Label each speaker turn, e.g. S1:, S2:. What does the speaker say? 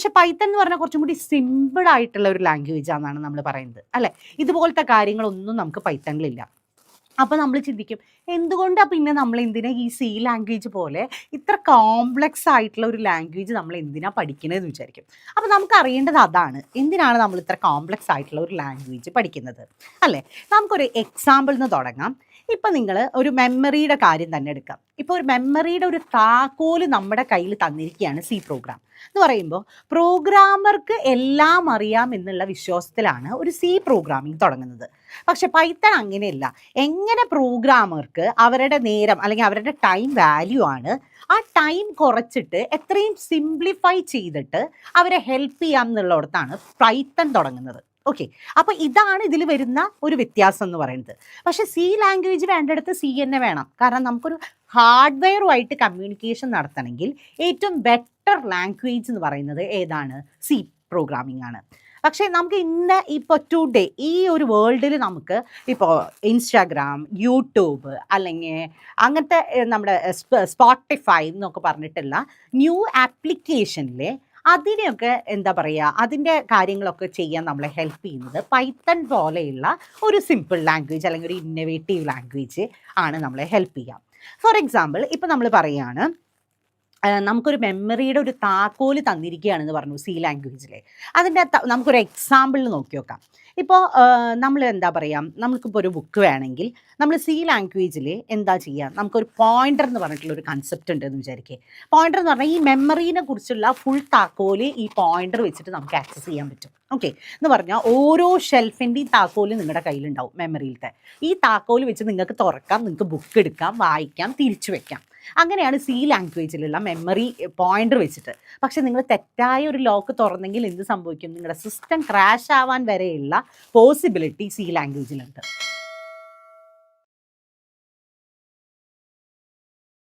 S1: പക്ഷെ പൈത്തൺ എന്ന് പറഞ്ഞാൽ കുറച്ചും കൂടി സിമ്പിൾ ആയിട്ടുള്ള ഒരു ലാംഗ്വേജ് ആണെന്നാണ് നമ്മൾ പറയുന്നത് അല്ലേ. ഇതുപോലത്തെ കാര്യങ്ങളൊന്നും നമുക്ക് പൈത്തണിലില്ല. അപ്പോൾ നമ്മൾ ചിന്തിക്കും, എന്തുകൊണ്ടാണ് പിന്നെ നമ്മൾ എന്തിനാ ഈ സി ലാംഗ്വേജ് പോലെ ഇത്ര കോംപ്ലക്സ് ആയിട്ടുള്ള ഒരു ലാംഗ്വേജ് നമ്മൾ എന്തിനാ പഠിക്കണതെന്ന് വിചാരിക്കും. അപ്പോൾ നമുക്ക് അറിയേണ്ടത് അതാണ്, എന്തിനാണ് നമ്മൾ ഇത്ര കോംപ്ലക്സ് ആയിട്ടുള്ള ഒരു ലാംഗ്വേജ് പഠിക്കുന്നത് അല്ലേ. നമുക്കൊരു എക്സാമ്പിൾ നിന്ന് തുടങ്ങാം. ഇപ്പം നിങ്ങൾ ഒരു മെമ്മറിയുടെ കാര്യം തന്നെ എടുക്കാം. ഇപ്പോൾ ഒരു മെമ്മറിയുടെ ഒരു താക്കോല് നമ്മുടെ കയ്യിൽ തന്നിരിക്കുകയാണ് സി പ്രോഗ്രാം എന്ന് പറയുമ്പോൾ, പ്രോഗ്രാമർക്ക് എല്ലാം അറിയാം എന്നുള്ള വിശ്വാസത്തിലാണ് ഒരു സി പ്രോഗ്രാമിംഗ് തുടങ്ങുന്നത്. പക്ഷെ പൈത്തൺ അങ്ങനെയല്ല. എങ്ങനെ പ്രോഗ്രാമർക്ക് അവരുടെ നേരം അല്ലെങ്കിൽ അവരുടെ ടൈം വാല്യൂ ആണ്, ആ ടൈം കുറച്ചിട്ട് എത്രയും സിംപ്ലിഫൈ ചെയ്തിട്ട് അവരെ ഹെൽപ്പ് ചെയ്യാം എന്നുള്ളിടത്താണ് പൈത്തൺ തുടങ്ങുന്നത്. ഓക്കെ, അപ്പോൾ ഇതാണ് ഇതിൽ വരുന്ന ഒരു വ്യത്യാസം എന്ന് പറയുന്നത്. പക്ഷേ സി ലാംഗ്വേജ് വേണ്ടിടത്ത് സി തന്നെ വേണം. കാരണം നമുക്കൊരു ഹാർഡ്വെയറുമായിട്ട് കമ്മ്യൂണിക്കേഷൻ നടത്തണമെങ്കിൽ ഏറ്റവും ബെറ്റർ ലാംഗ്വേജ് എന്ന് പറയുന്നത് ഏതാണ്? സി പ്രോഗ്രാമിംഗ് ആണ്. പക്ഷേ നമുക്ക് ഇന്ന് ഇപ്പോൾ ടുഡേ ഈ ഒരു വേൾഡിൽ നമുക്ക് ഇപ്പോൾ ഇൻസ്റ്റാഗ്രാം, യൂട്യൂബ് അല്ലെങ്കിൽ അങ്ങനത്തെ നമ്മുടെ സ്പോട്ടിഫൈ എന്നൊക്കെ പറഞ്ഞിട്ടുള്ള ന്യൂ ആപ്ലിക്കേഷനിലെ അതിനെയൊക്കെ എന്താ പറയുക, അതിൻ്റെ കാര്യങ്ങളൊക്കെ ചെയ്യാൻ നമ്മളെ ഹെൽപ്പ് ചെയ്യുന്നത് പൈത്തൺ പോലെയുള്ള ഒരു സിമ്പിൾ ലാംഗ്വേജ് അല്ലെങ്കിൽ ഒരു ഇന്നോവേറ്റീവ് ലാംഗ്വേജ് ആണ് നമ്മളെ ഹെൽപ്പ് ചെയ്യാം. ഫോർ എക്സാമ്പിൾ, ഇപ്പോൾ നമ്മൾ പറയുകയാണ് നമുക്കൊരു മെമ്മറിയുടെ ഒരു താക്കോല് തന്നിരിക്കുകയാണെന്ന് പറഞ്ഞു സി ലാംഗ്വേജിൽ. അതിൻ്റെ നമുക്കൊരു എക്സാമ്പിൾ നോക്കി നോക്കാം. ഇപ്പോൾ നമ്മൾ എന്താ പറയുക, നമുക്കിപ്പോൾ ഒരു ബുക്ക് വേണമെങ്കിൽ നമ്മൾ സി ലാംഗ്വേജിൽ എന്താ ചെയ്യുക, നമുക്കൊരു പോയിൻ്റർ എന്ന് പറഞ്ഞിട്ടുള്ളൊരു കൺസെപ്റ്റ് ഉണ്ടെന്ന് വിചാരിക്കുക. പോയിൻ്റർ എന്ന് പറഞ്ഞാൽ ഈ മെമ്മറീനെ കുറിച്ചുള്ള ഫുൾ താക്കോല് ഈ പോയിൻ്റർ വെച്ചിട്ട് നമുക്ക് ആക്സസ് ചെയ്യാൻ പറ്റും. ഓക്കെ, എന്ന് പറഞ്ഞാൽ ഓരോ ഷെൽഫിൻ്റെയും താക്കോല് നിങ്ങളുടെ കയ്യിലുണ്ടാവും മെമ്മറിയിലത്തെ. ഈ താക്കോല് വെച്ച് നിങ്ങൾക്ക് തുറക്കാം, നിങ്ങൾക്ക് ബുക്ക് എടുക്കാം, വായിക്കാം, തിരിച്ചു വെക്കാം. അങ്ങനെയാണ് സി ലാംഗ്വേജിലുള്ള മെമ്മറി പോയിൻ്റർ വെച്ചിട്ട്. പക്ഷെ നിങ്ങൾ തെറ്റായ ഒരു ലോക്ക് തുറന്നെങ്കിൽ എന്ത് സംഭവിക്കും? നിങ്ങളുടെ സിസ്റ്റം ക്രാഷ് ആവാൻ വരെയുള്ള പോസിബിലിറ്റി സി ലാംഗ്വേജിലുണ്ട്.